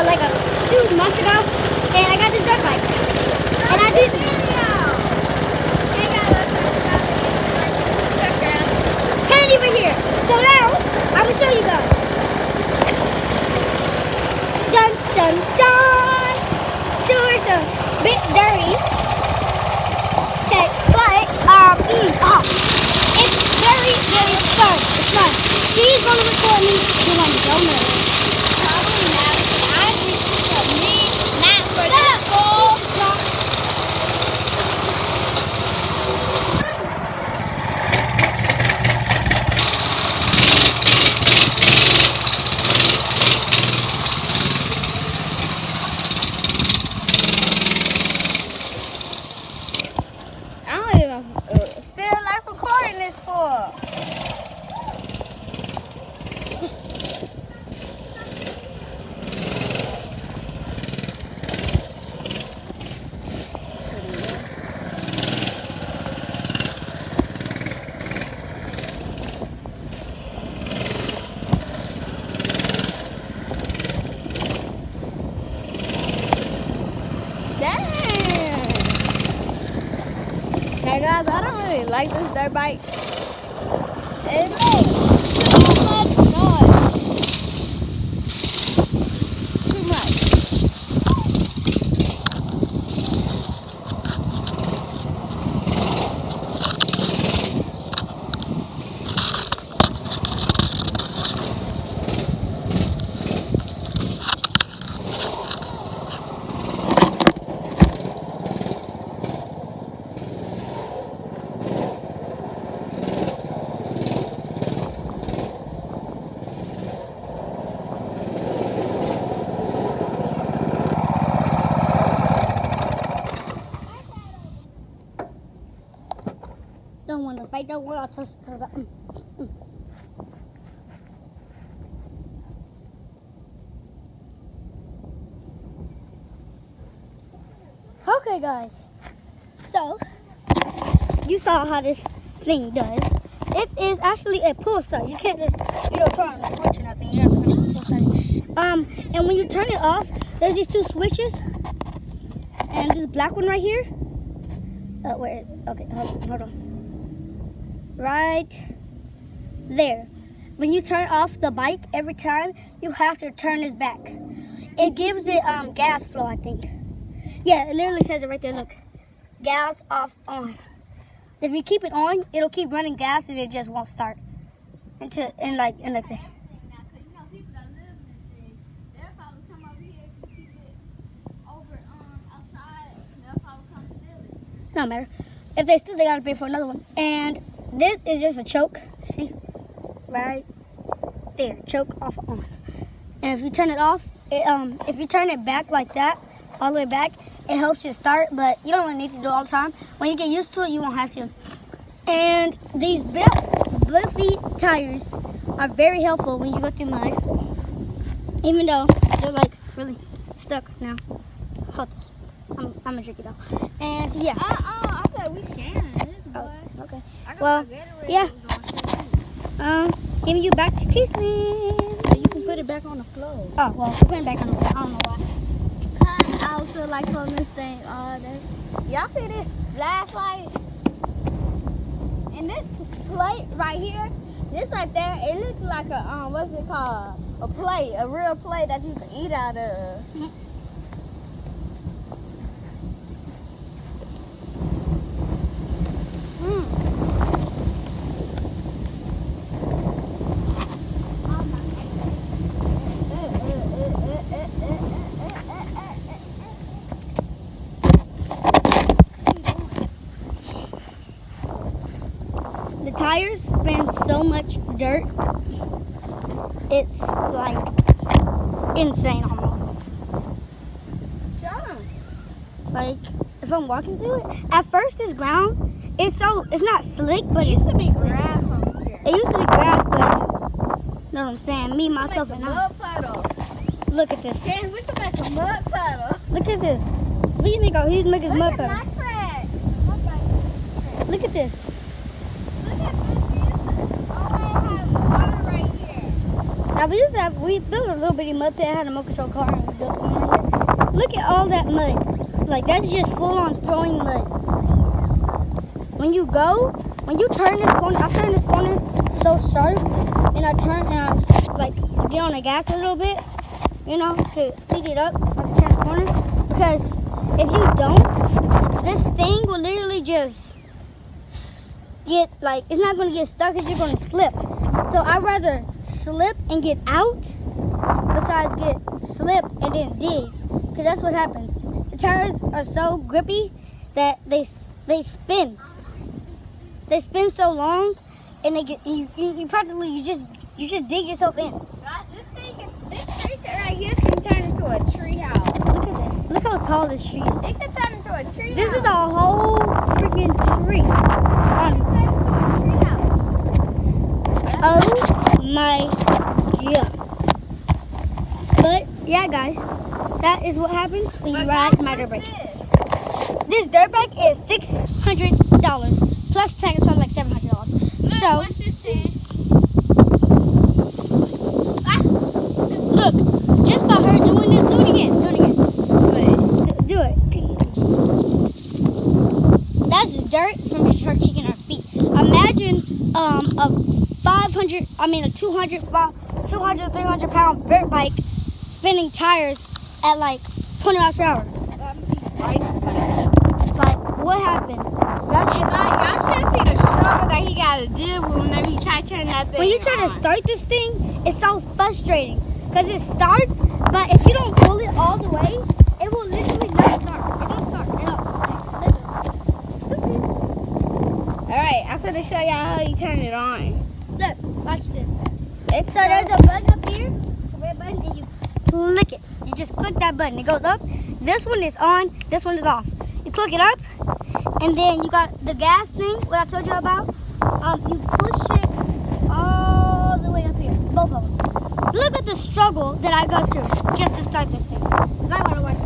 like a 2 months ago, and I got this dirt bike. And I did can't even hear. So now I'm gonna show you guys. Dun dun dun. Sure, it's a bit dirty. Okay, but it's very fun. It's fun. She's gonna record me doing donuts. Probably not. I think for me, not for this school. I don't even feel like recording this for. Hey guys, I don't really like this dirt bike. It makes too much noise. Too much. Don't want to fight. Don't want to touch the Okay, guys. So, you saw how this thing does. It is actually a pull start. You can't just, turn on the switch or nothing. You have to make sure pull start. And when you turn it off, there's these 2 switches. And this black one right here. Where? Okay, hold on. Right there. When you turn off the bike, every time you have to turn this back. It gives it gas flow, I think. Yeah, it literally says it right there. Look, gas off on. If you keep it on, it'll keep running gas and it just won't start until in like thing. People that live in this thing, they'll probably come over here to keep it over outside. They'll probably come steal it. No matter. If they steal, they gotta pay for another one. And this is just a choke. See, right there, choke off on. And if you turn it off, if you turn it back like that, all the way back, it helps you start. But you don't really need to do it all the time. When you get used to it, you won't have to. And these Bliffy tires are very helpful when you go through mud. Even though they're like really stuck now. Hold this. I'm gonna drink it out. And yeah. I thought we sharing this, boy. Oh, okay. Well, yeah. Giving you back to Quis'Lynn. You can put it back on the floor. Oh, well, we're putting it back on the floor. I don't know why. I also like on this thing all day. Y'all see this flashlight? And this plate right here, this right there, it looks like a, what's it called? A plate, a real plate that you can eat out of. The tires spin so much dirt. It's like insane almost. Like if I'm walking through it, at first this ground, it's not slick, but It used to be grass on here. It used to be grass, but you know what I'm saying? Me, myself, and I. Mud puddle. Look at this. Yes, we can make a mud puddle. Look at this. We can make his Look mud at puddle. my track. Look at this. Look at this. Oh, I have water right here. Now we built a little bitty mud pit. I had a remote control car and we built one right here. Look at all that mud. Like that's just full on throwing mud. When you turn this corner, I turn this corner so sharp, and I like get on the gas a little bit, you know, to speed it up so I can turn the corner. Because if you don't, this thing will literally just get like, it's not gonna get stuck, it's just gonna slip. So I'd rather slip and get out besides get slip and then dig, because that's what happens. The tires are so grippy that they spin. They spin so long, and they get you practically you just dig yourself in. This tree right here can turn into a tree house. Look at this. Look how tall this tree is. It can turn into a tree This house. is a whole freaking tree. Oh my god. But yeah, guys, that is what happens when you ride my dirt bike. This dirt bike is $600. Plus tag is probably like $700. Look, So what's this thing? look, just by her doing this, do it again. Do it. That's dirt from just her kicking her feet. Imagine a 200, 300 pound dirt bike spinning tires at like 20 miles per hour. Like, what happened? Y'all should see the struggle that he got to deal with whenever he try to turn that thing When you try to on. start this thing, it's so frustrating. Because it starts, but if you don't pull it all the way, it will literally not start. It don't start. Alright, I'm going to show y'all how you turn it on. Look, watch this. It's So there's a button up here. It's a red button, and you click it. You just click that button. It goes up. This one is on. This one is off. You click it up, and then you got the gas thing, what I told you about. You push it all the way up here. Both of them. Look at the struggle that I go through just to start this thing. You might want to watch it.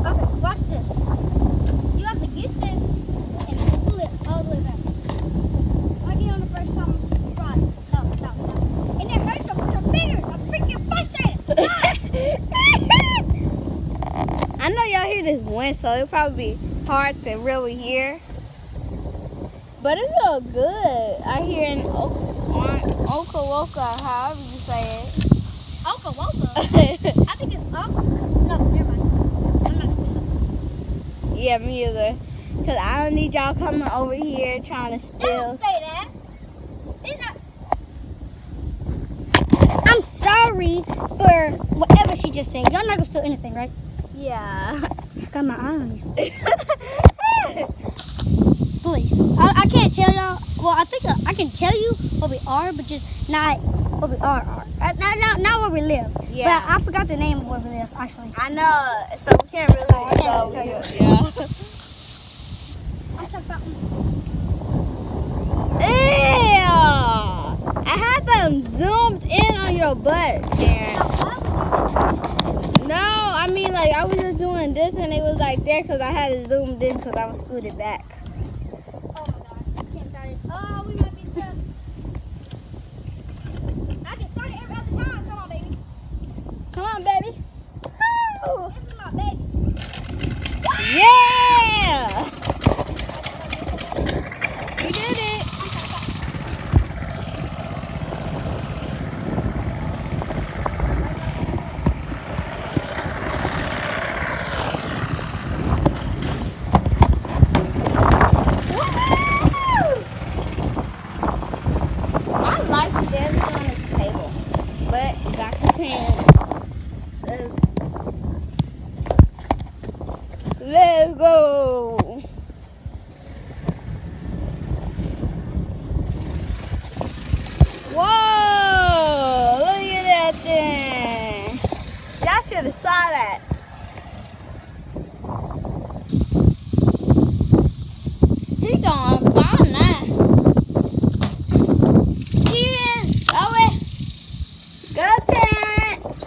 Okay, watch this. You have to get this and pull it all the way back. I get on the first time, I'm surprised. No. And it hurts your fingers. I'm freaking frustrated. I know y'all hear this wind, so it'll probably be hard to really hear. But it feels good. I hear in Okawoka, however you say it. Okawoka? I think it's Oka. No, never mind. I'm not saying this. Yeah, me either. Because I don't need y'all coming over here trying to steal. Don't say that. It's not. I'm sorry for whatever she just said. Y'all not gonna steal anything, right? Yeah. I got my eye on you. Please. I can't tell y'all. Well, I think I can tell you what we are, but just not what we are. Not where we live. Yeah. But I forgot the name of where we live, actually. I know. So we can't really. So I can't really tell you. Yeah. I'm talking about. Ew! I had them zoomed in on your butt, Karen. No, I mean like I was just doing this and it was like there because I had it zoomed in because I was scooted back. Oh my god. I can't start it. Oh, we might be stuck. I can start it every other time. Come on, baby. Come on, baby. Woo! This is my baby. Yeah! You did it. I like standing on this table, but that's the same. Let's go. Whoa! Look at that thing. Y'all should have saw that. He going far now. Yeah, go it. Go, Terrence.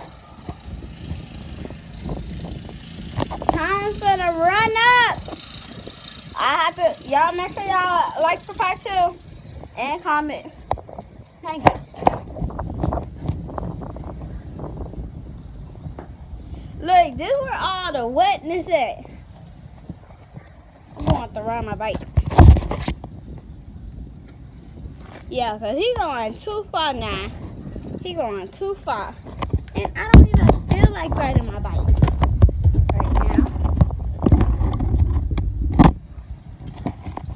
Time for the run up. I have to, y'all make sure y'all like for part 2 and comment. Thank you. Look, this is where all the wetness at. I'm going to have to ride my bike. Yeah, because he's going too far now. He's going too far. And I don't even feel like riding my bike right now.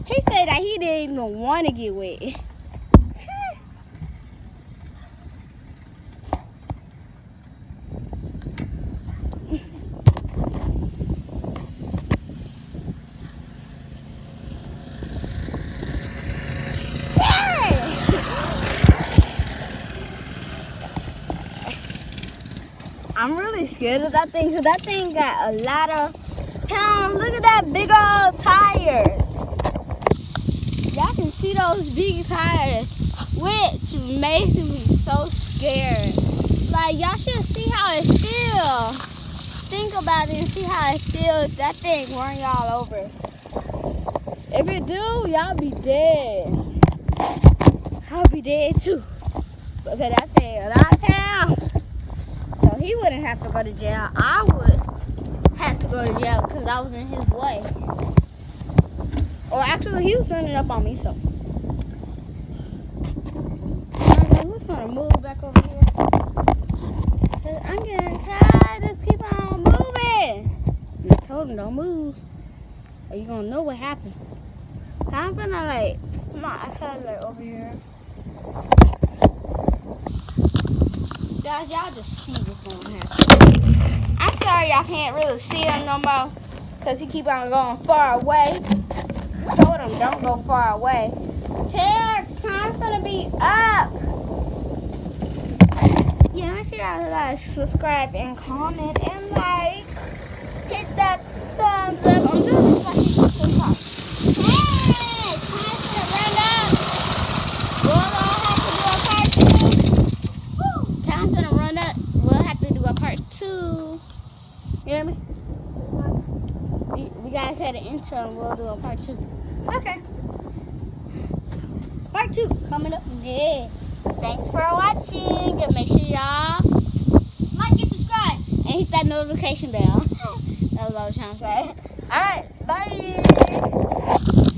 He said that he didn't even want to get wet. I'm really scared of that thing because that thing got a lot of pounds. Look at that big old tires. Y'all can see those big tires, which makes me so scared. Like, y'all should see how it feels. Think about it and see how it feels if that thing run y'all over. If it do, y'all be dead. I'll be dead too. Because that thing a lot of pounds. So he wouldn't have to go to jail. I would have to go to jail because I was in his way. Or actually, he was running up on me, so. We're going to move back over here. I'm getting tired of people not moving. And I told him, don't move. Or you're going to know what happened. I'm going to like, come on, I cut like over here. Guys, y'all just see what's going to happen. I'm sorry y'all can't really see him no more because he keep on going far away. I told him don't go far away. Time's gonna be up. Yeah, make sure y'all like, subscribe, and comment, and like. Hit that thumbs up. I'm doing this like he's so far. Hey, time to run up. We'll have to do a part 2. Woo. Time's gonna run up. We'll have to do a part 2. You hear me? We gotta set an intro and we'll do a part 2. Okay. Part 2 coming up. Yeah. Thanks for watching. And make sure y'all Like and subscribe. and hit that notification bell. That was what I was trying to say. Alright, bye.